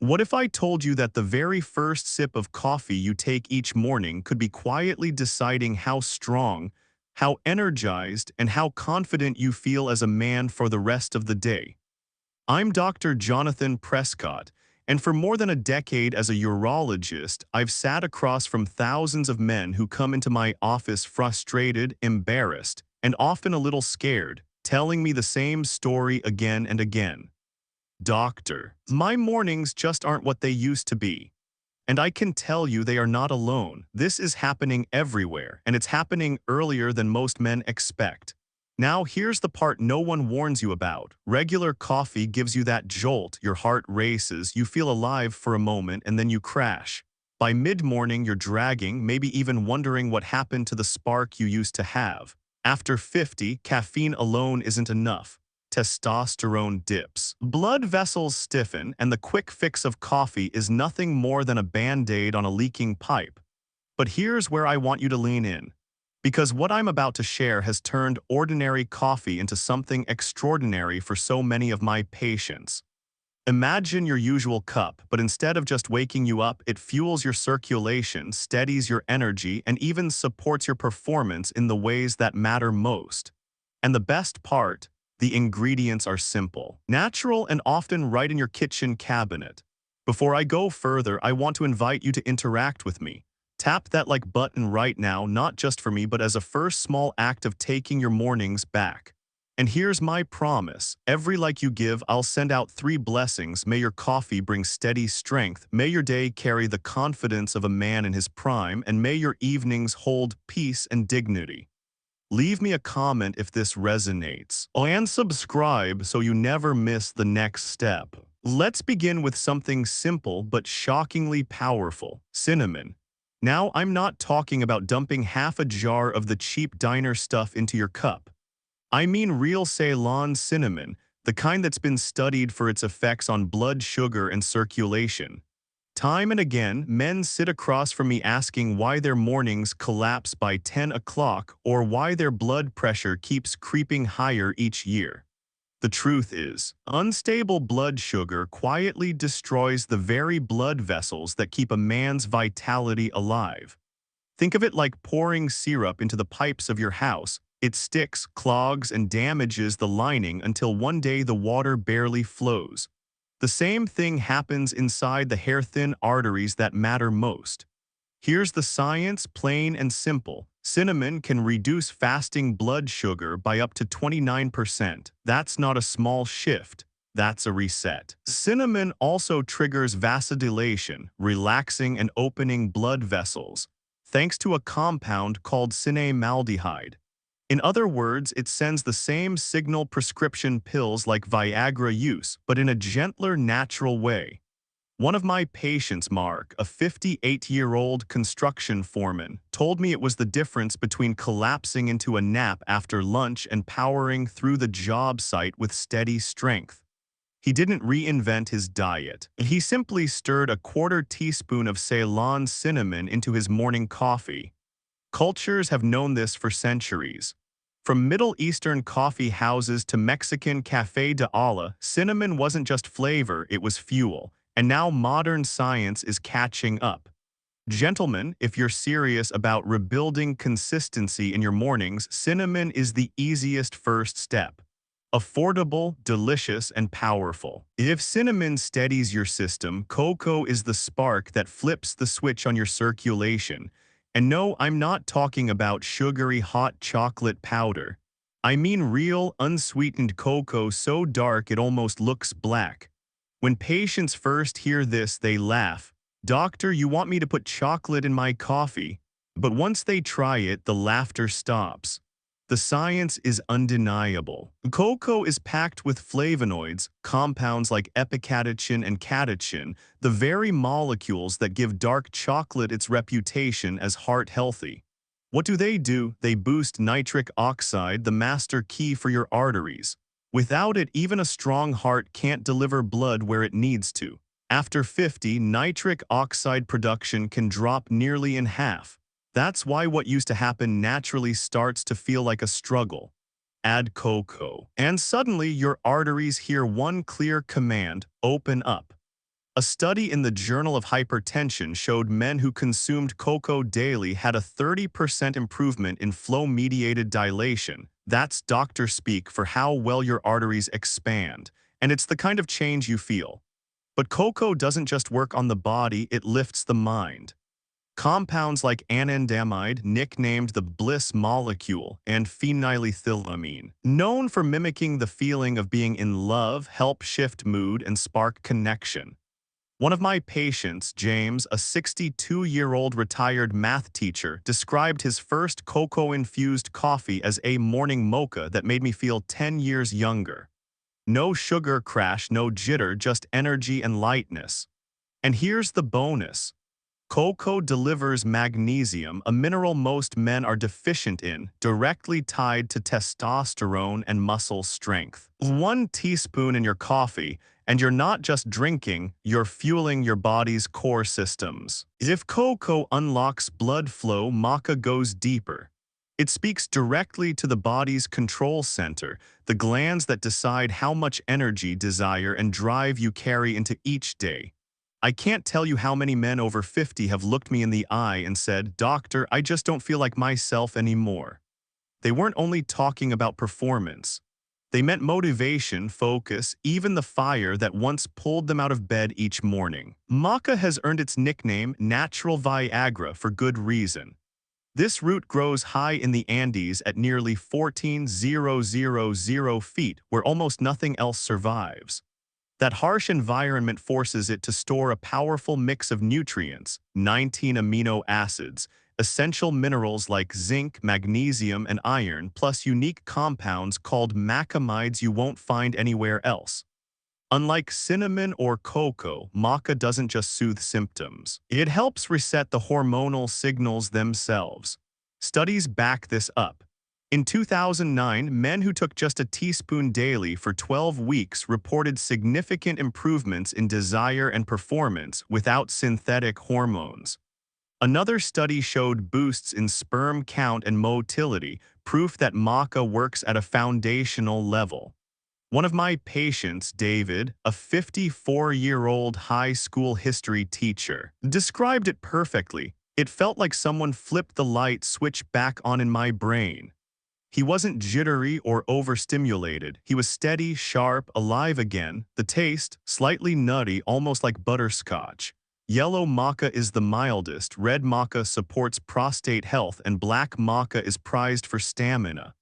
What if I told you that the very first sip of coffee you take each morning could be quietly deciding how strong, how energized, and how confident you feel as a man for the rest of the day? I'm Dr. Jonathan Prescott, and for more than a decade as a urologist, I've sat across from thousands of men who come into my office frustrated, embarrassed, and often a little scared, telling me the same story again and again. Doctor, my mornings just aren't what they used to be. And I can tell you they are not alone. This is happening everywhere, and it's happening earlier than most men expect. Now, here's the part no one warns you about. Regular coffee gives you that jolt, your heart races, you feel alive for a moment, and then you crash. By mid-morning, you're dragging, maybe even wondering what happened to the spark you used to have. After 50, caffeine alone isn't enough. Testosterone dips. Blood vessels stiffen, and the quick fix of coffee is nothing more than a band-aid on a leaking pipe. But here's where I want you to lean in. Because what I'm about to share has turned ordinary coffee into something extraordinary for so many of my patients. Imagine your usual cup, but instead of just waking you up, it fuels your circulation, steadies your energy, and even supports your performance in the ways that matter most. And the best part, the ingredients are simple, natural, and often right in your kitchen cabinet. Before I go further, I want to invite you to interact with me. Tap that like button right now, not just for me, but as a first small act of taking your mornings back. And here's my promise. Every like you give, I'll send out 3 blessings. May your coffee bring steady strength. May your day carry the confidence of a man in his prime. And may your evenings hold peace and dignity. Leave me a comment if this resonates. And subscribe so you never miss the next step. Let's begin with something simple but shockingly powerful: cinnamon. Now, I'm not talking about dumping half a jar of the cheap diner stuff into your cup. I mean real Ceylon cinnamon, the kind that's been studied for its effects on blood sugar and circulation. Time and again, men sit across from me asking why their mornings collapse by 10 o'clock or why their blood pressure keeps creeping higher each year. The truth is, unstable blood sugar quietly destroys the very blood vessels that keep a man's vitality alive. Think of it like pouring syrup into the pipes of your house. It sticks, clogs, and damages the lining until one day the water barely flows. The same thing happens inside the hair-thin arteries that matter most. Here's the science, plain and simple. Cinnamon can reduce fasting blood sugar by up to 29%. That's not a small shift. That's a reset. Cinnamon also triggers vasodilation, relaxing and opening blood vessels, thanks to a compound called cinnamaldehyde. In other words, it sends the same signal prescription pills like Viagra use, but in a gentler, natural way. One of my patients, Mark, a 58-year-old construction foreman, told me it was the difference between collapsing into a nap after lunch and powering through the job site with steady strength. He didn't reinvent his diet. He simply stirred a quarter teaspoon of Ceylon cinnamon into his morning coffee. Cultures have known this for centuries. From Middle Eastern coffee houses to Mexican café de olla, cinnamon wasn't just flavor, it was fuel. And now modern science is catching up. Gentlemen, if you're serious about rebuilding consistency in your mornings, cinnamon is the easiest first step. Affordable, delicious, and powerful. If cinnamon steadies your system, cocoa is the spark that flips the switch on your circulation. And no, I'm not talking about sugary hot chocolate powder. I mean real, unsweetened cocoa so dark it almost looks black. When patients first hear this, they laugh. "Doctor, you want me to put chocolate in my coffee?" But once they try it, the laughter stops. The science is undeniable. Cocoa is packed with flavonoids, compounds like epicatechin and catechin, the very molecules that give dark chocolate its reputation as heart-healthy. What do? They boost nitric oxide, the master key for your arteries. Without it, even a strong heart can't deliver blood where it needs to. After 50, nitric oxide production can drop nearly in half. That's why what used to happen naturally starts to feel like a struggle. Add cocoa, and suddenly your arteries hear one clear command: open up. A study in the Journal of Hypertension showed men who consumed cocoa daily had a 30% improvement in flow-mediated dilation. That's doctor speak for how well your arteries expand, and it's the kind of change you feel. But cocoa doesn't just work on the body, it lifts the mind. Compounds like anandamide, nicknamed the bliss molecule, and phenylethylamine, known for mimicking the feeling of being in love, help shift mood and spark connection. One of my patients, James, a 62-year-old retired math teacher, described his first cocoa-infused coffee as a morning mocha that made me feel 10 years younger. No sugar crash, no jitter, just energy and lightness. And here's the bonus. Cocoa delivers magnesium, a mineral most men are deficient in, directly tied to testosterone and muscle strength. 1 teaspoon in your coffee, and you're not just drinking, you're fueling your body's core systems. If cocoa unlocks blood flow, maca goes deeper. It speaks directly to the body's control center, the glands that decide how much energy, desire, and drive you carry into each day. I can't tell you how many men over 50 have looked me in the eye and said, "Doctor, I just don't feel like myself anymore." They weren't only talking about performance. They meant motivation, focus, even the fire that once pulled them out of bed each morning. Maca has earned its nickname natural Viagra for good reason. This root grows high in the Andes at nearly 14,000 feet, where almost nothing else survives. That harsh environment forces it to store a powerful mix of nutrients, 19 amino acids, essential minerals like zinc, magnesium, and iron, plus unique compounds called macamides you won't find anywhere else. Unlike cinnamon or cocoa, maca doesn't just soothe symptoms. It helps reset the hormonal signals themselves. Studies back this up. In 2009, men who took just a teaspoon daily for 12 weeks reported significant improvements in desire and performance without synthetic hormones. Another study showed boosts in sperm count and motility, proof that maca works at a foundational level. One of my patients, David, a 54-year-old high school history teacher, described it perfectly. It felt like someone flipped the light switch back on in my brain. He wasn't jittery or overstimulated. He was steady, sharp, alive again. The taste, slightly nutty, almost like butterscotch. Yellow maca is the mildest, red maca supports prostate health, and black maca is prized for stamina.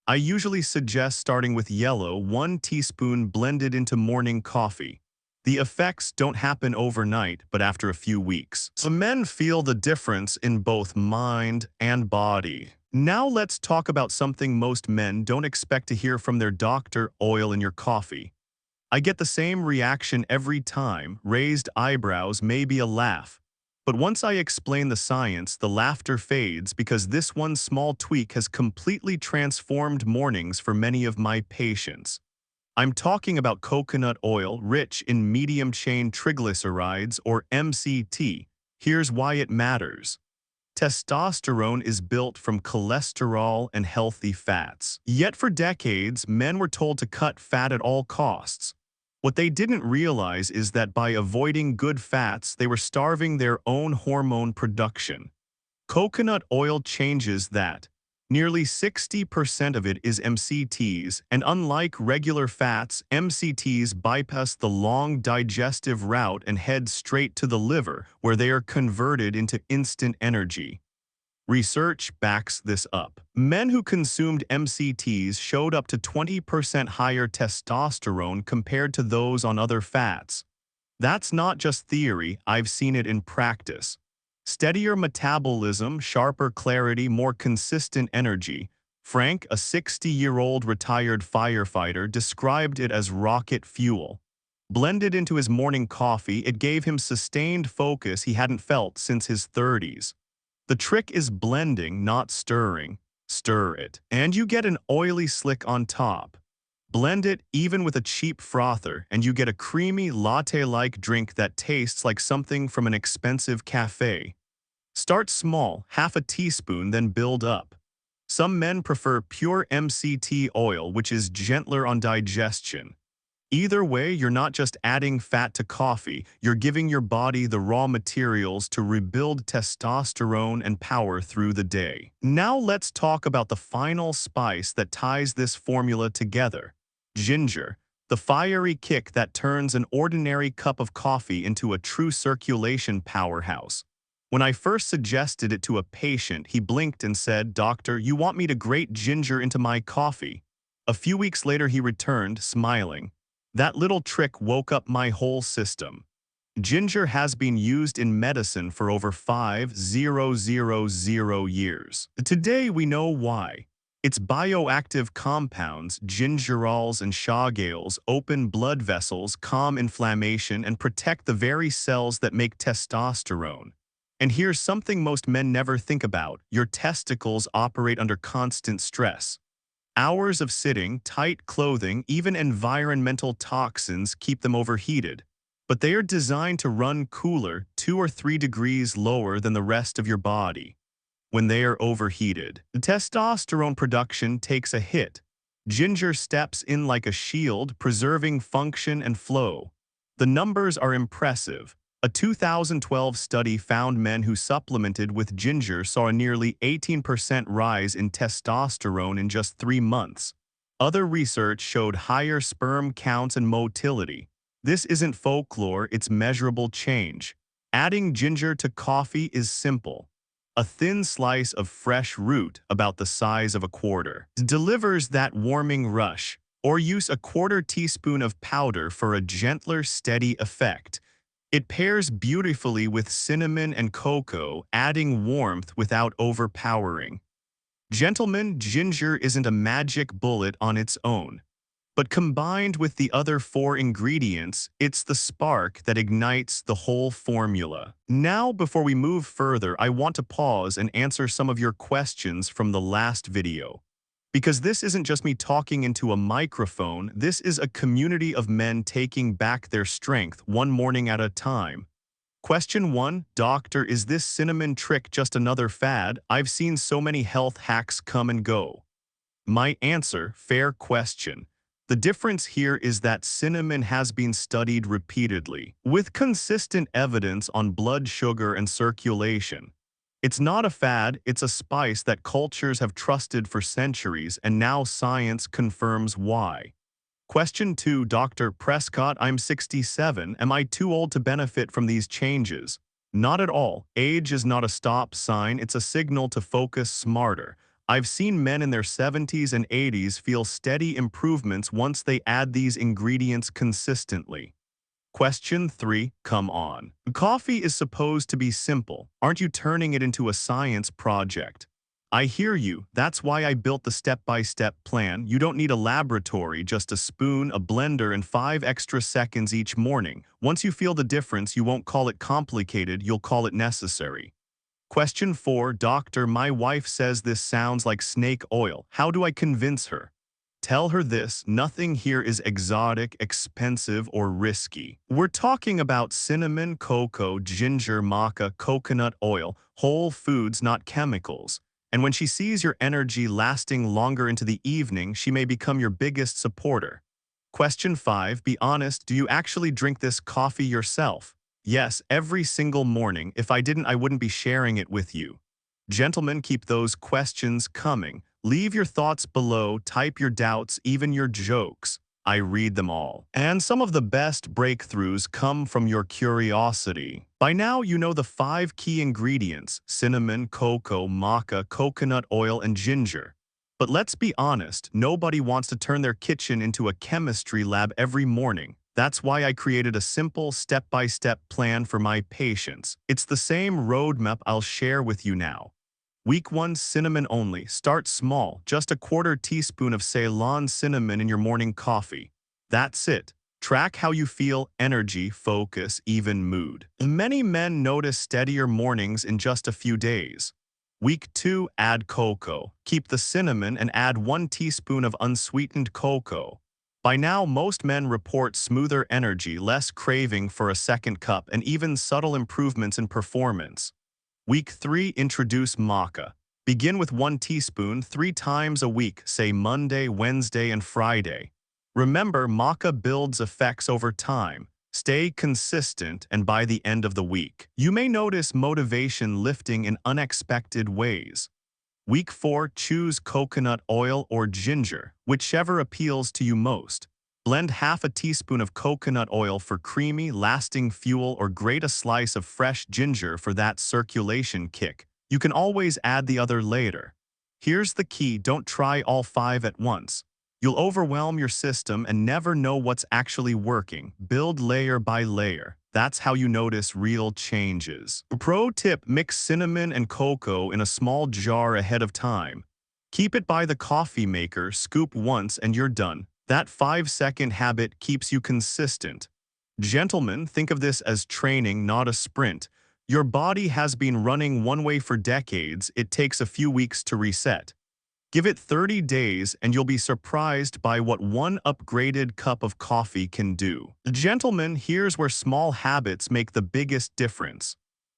I usually suggest starting with yellow, 1 teaspoon blended into morning coffee. The effects don't happen overnight, but after a few weeks. So men feel the difference in both mind and body. Now let's talk about something most men don't expect to hear from their doctor: oil in your coffee. I get the same reaction every time, raised eyebrows, maybe a laugh. But once I explain the science, the laughter fades because this one small tweak has completely transformed mornings for many of my patients. I'm talking about coconut oil rich in medium-chain triglycerides, or MCT. Here's why it matters. Testosterone is built from cholesterol and healthy fats. Yet for decades, men were told to cut fat at all costs. What they didn't realize is that by avoiding good fats, they were starving their own hormone production. Coconut oil changes that. Nearly 60% of it is MCTs, and unlike regular fats, MCTs bypass the long digestive route and head straight to the liver, where they are converted into instant energy. Research backs this up. Men who consumed MCTs showed up to 20% higher testosterone compared to those on other fats. That's not just theory, I've seen it in practice. Steadier metabolism, sharper clarity, more consistent energy. Frank, a 60-year-old retired firefighter, described it as rocket fuel. Blended into his morning coffee, it gave him sustained focus he hadn't felt since his 30s. The trick is blending, not stirring. Stir it, and you get an oily slick on top. Blend it even with a cheap frother, and you get a creamy, latte-like drink that tastes like something from an expensive cafe. Start small, half a teaspoon, then build up. Some men prefer pure MCT oil, which is gentler on digestion. Either way, you're not just adding fat to coffee, you're giving your body the raw materials to rebuild testosterone and power through the day. Now let's talk about the final spice that ties this formula together: ginger, the fiery kick that turns an ordinary cup of coffee into a true circulation powerhouse. When I first suggested it to a patient, he blinked and said, "Doctor, you want me to grate ginger into my coffee?" A few weeks later, he returned, smiling. That little trick woke up my whole system. Ginger has been used in medicine for over 5,000 years. Today we know why. Its bioactive compounds, gingerols and shawgales, open blood vessels, calm inflammation, and protect the very cells that make testosterone. And here's something most men never think about: your testicles operate under constant stress. Hours of sitting, tight clothing, even environmental toxins keep them overheated. But they are designed to run cooler, 2 or 3 degrees lower than the rest of your body. When they are overheated, the testosterone production takes a hit. Ginger steps in like a shield, preserving function and flow. The numbers are impressive. A 2012 study found men who supplemented with ginger saw a nearly 18% rise in testosterone in just 3 months. Other research showed higher sperm counts and motility. This isn't folklore, it's measurable change. Adding ginger to coffee is simple. A thin slice of fresh root, about the size of a quarter, delivers that warming rush. Or use a quarter teaspoon of powder for a gentler, steady effect. It pairs beautifully with cinnamon and cocoa, adding warmth without overpowering. Gentlemen, ginger isn't a magic bullet on its own. But combined with the other 4 ingredients, it's the spark that ignites the whole formula. Now, before we move further, I want to pause and answer some of your questions from the last video. Because this isn't just me talking into a microphone, this is a community of men taking back their strength one morning at a time. Question 1, Doctor, is this cinnamon trick just another fad? I've seen so many health hacks come and go. My answer: fair question. The difference here is that cinnamon has been studied repeatedly, with consistent evidence on blood sugar and circulation. It's not a fad, it's a spice that cultures have trusted for centuries, and now science confirms why. Question 2, Dr. Prescott, I'm 67. Am I too old to benefit from these changes? Not at all. Age is not a stop sign, it's a signal to focus smarter. I've seen men in their 70s and 80s feel steady improvements once they add these ingredients consistently. Question 3, come on. Coffee is supposed to be simple. Aren't you turning it into a science project? I hear you. That's why I built the step-by-step plan. You don't need a laboratory, just a spoon, a blender, and 5 extra seconds each morning. Once you feel the difference, you won't call it complicated, you'll call it necessary. Question 4, Doctor, my wife says this sounds like snake oil. How do I convince her? Tell her this: nothing here is exotic, expensive, or risky. We're talking about cinnamon, cocoa, ginger, maca, coconut oil, whole foods, not chemicals. And when she sees your energy lasting longer into the evening, she may become your biggest supporter. Question 5, be honest, do you actually drink this coffee yourself? Yes, every single morning. If I didn't, I wouldn't be sharing it with you. Gentlemen, keep those questions coming. Leave your thoughts below, type your doubts, even your jokes. I read them all. And some of the best breakthroughs come from your curiosity. By now, you know the 5 key ingredients: cinnamon, cocoa, maca, coconut oil, and ginger. But let's be honest, nobody wants to turn their kitchen into a chemistry lab every morning. That's why I created a simple step-by-step plan for my patients. It's the same roadmap I'll share with you now. Week 1, cinnamon only. Start small, just a quarter teaspoon of Ceylon cinnamon in your morning coffee. That's it. Track how you feel: energy, focus, even mood. Many men notice steadier mornings in just a few days. Week 2, add cocoa. Keep the cinnamon and add 1 teaspoon of unsweetened cocoa. By now, most men report smoother energy, less craving for a second cup, and even subtle improvements in performance. Week 3, introduce maca. Begin with 1 teaspoon 3 times a week, say Monday, Wednesday, and Friday. Remember, Maca builds effects over time. Stay consistent, and by the end of the week, you may notice motivation lifting in unexpected ways. Week 4, choose coconut oil or ginger, whichever appeals to you most. Blend half a teaspoon of coconut oil for creamy, lasting fuel or grate a slice of fresh ginger for that circulation kick. You can always add the other later. Here's the key: don't try all 5 at once. You'll overwhelm your system and never know what's actually working. Build layer by layer. That's how you notice real changes. Pro tip: mix cinnamon and cocoa in a small jar ahead of time. Keep it by the coffee maker, scoop once and you're done. That 5-second habit keeps you consistent. Gentlemen, think of this as training, not a sprint. Your body has been running one way for decades. It takes a few weeks to reset. Give it 30 days and you'll be surprised by what one upgraded cup of coffee can do. Gentlemen, here's where small habits make the biggest difference.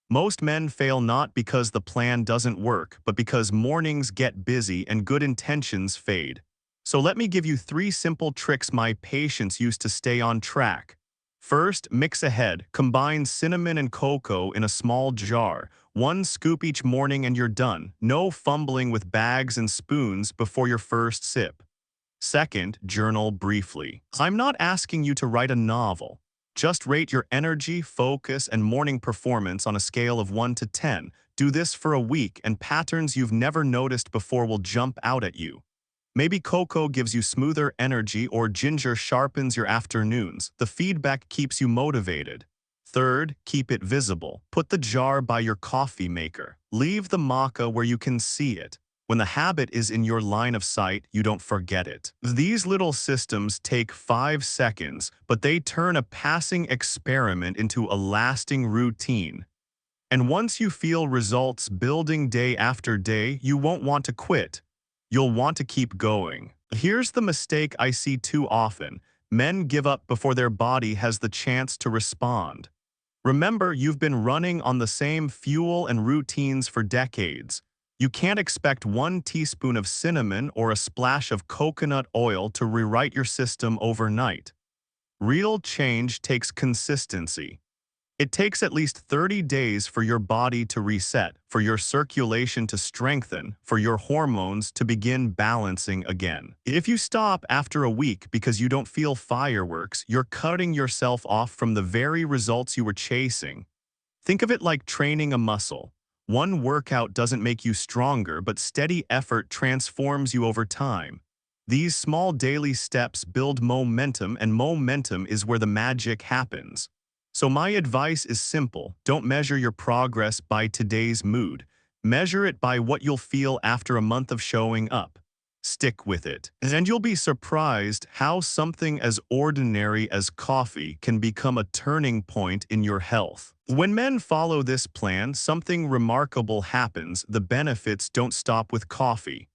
Most men fail not because the plan doesn't work, but because mornings get busy and good intentions fade. So let me give you 3 simple tricks my patients use to stay on track. First, mix ahead. Combine cinnamon and cocoa in a small jar. 1 scoop each morning and you're done. No fumbling with bags and spoons before your first sip. Second, journal briefly. I'm not asking you to write a novel. Just rate your energy, focus, and morning performance on a scale of 1 to 10. Do this for a week and patterns you've never noticed before will jump out at you. Maybe cocoa gives you smoother energy or ginger sharpens your afternoons. The feedback keeps you motivated. Third, keep it visible. Put the jar by your coffee maker. Leave the maca where you can see it. When the habit is in your line of sight, you don't forget it. These little systems take 5 seconds, but they turn a passing experiment into a lasting routine. And once you feel results building day after day, you won't want to quit. You'll want to keep going. Here's the mistake I see too often. Men give up before their body has the chance to respond. Remember, you've been running on the same fuel and routines for decades. You can't expect 1 teaspoon of cinnamon or a splash of coconut oil to rewrite your system overnight. Real change takes consistency. It takes at least 30 days for your body to reset, for your circulation to strengthen, for your hormones to begin balancing again. If you stop after a week because you don't feel fireworks, you're cutting yourself off from the very results you were chasing. Think of it like training a muscle. One workout doesn't make you stronger, but steady effort transforms you over time. These small daily steps build momentum, and momentum is where the magic happens. So my advice is simple: don't measure your progress by today's mood. Measure it by what you'll feel after a month of showing up. Stick with it, and you'll be surprised how something as ordinary as coffee can become a turning point in your health. When men follow this plan, something remarkable happens. The benefits don't stop with coffee.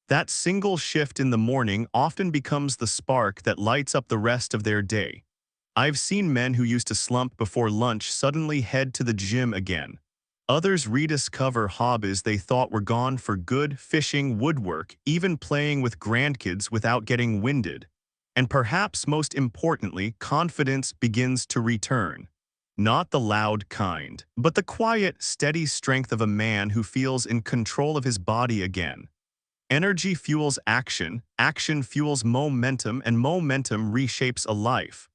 That single shift in the morning often becomes the spark that lights up the rest of their day. I've seen men who used to slump before lunch suddenly head to the gym again. Others rediscover hobbies they thought were gone for good: fishing, woodwork, even playing with grandkids without getting winded. And perhaps most importantly, confidence begins to return. Not the loud kind, but the quiet, steady strength of a man who feels in control of his body again. Energy fuels action, action fuels momentum, and momentum reshapes a life.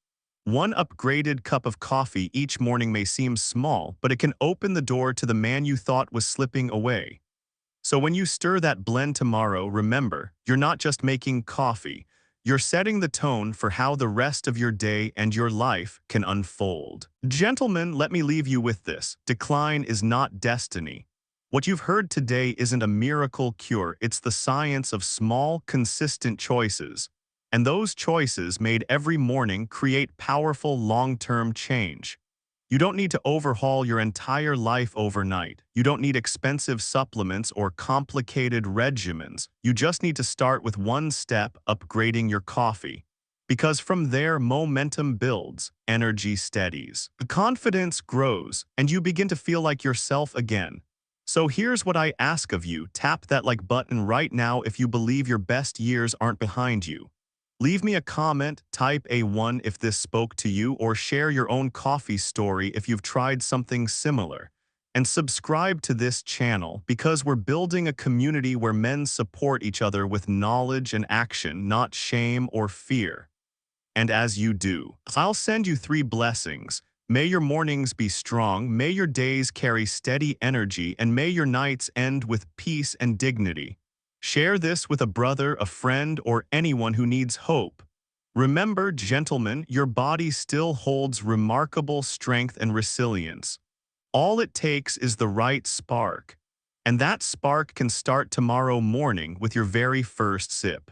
1 upgraded cup of coffee each morning may seem small, but it can open the door to the man you thought was slipping away. So when you stir that blend tomorrow, remember, you're not just making coffee. You're setting the tone for how the rest of your day and your life can unfold. Gentlemen, let me leave you with this: decline is not destiny. What you've heard today isn't a miracle cure, it's the science of small, consistent choices. And those choices made every morning create powerful long-term change. You don't need to overhaul your entire life overnight. You don't need expensive supplements or complicated regimens. You just need to start with 1 step: upgrading your coffee. Because from there, momentum builds, energy steadies, confidence grows, and you begin to feel like yourself again. So here's what I ask of you: tap that like button right now if you believe your best years aren't behind you. Leave me a comment, type A1 if this spoke to you, or share your own coffee story if you've tried something similar. And subscribe to this channel because we're building a community where men support each other with knowledge and action, not shame or fear. And as you do, I'll send you 3 blessings. May your mornings be strong, may your days carry steady energy, and may your nights end with peace and dignity. Share this with a brother, a friend, or anyone who needs hope. Remember, gentlemen, your body still holds remarkable strength and resilience. All it takes is the right spark. And that spark can start tomorrow morning with your very first sip.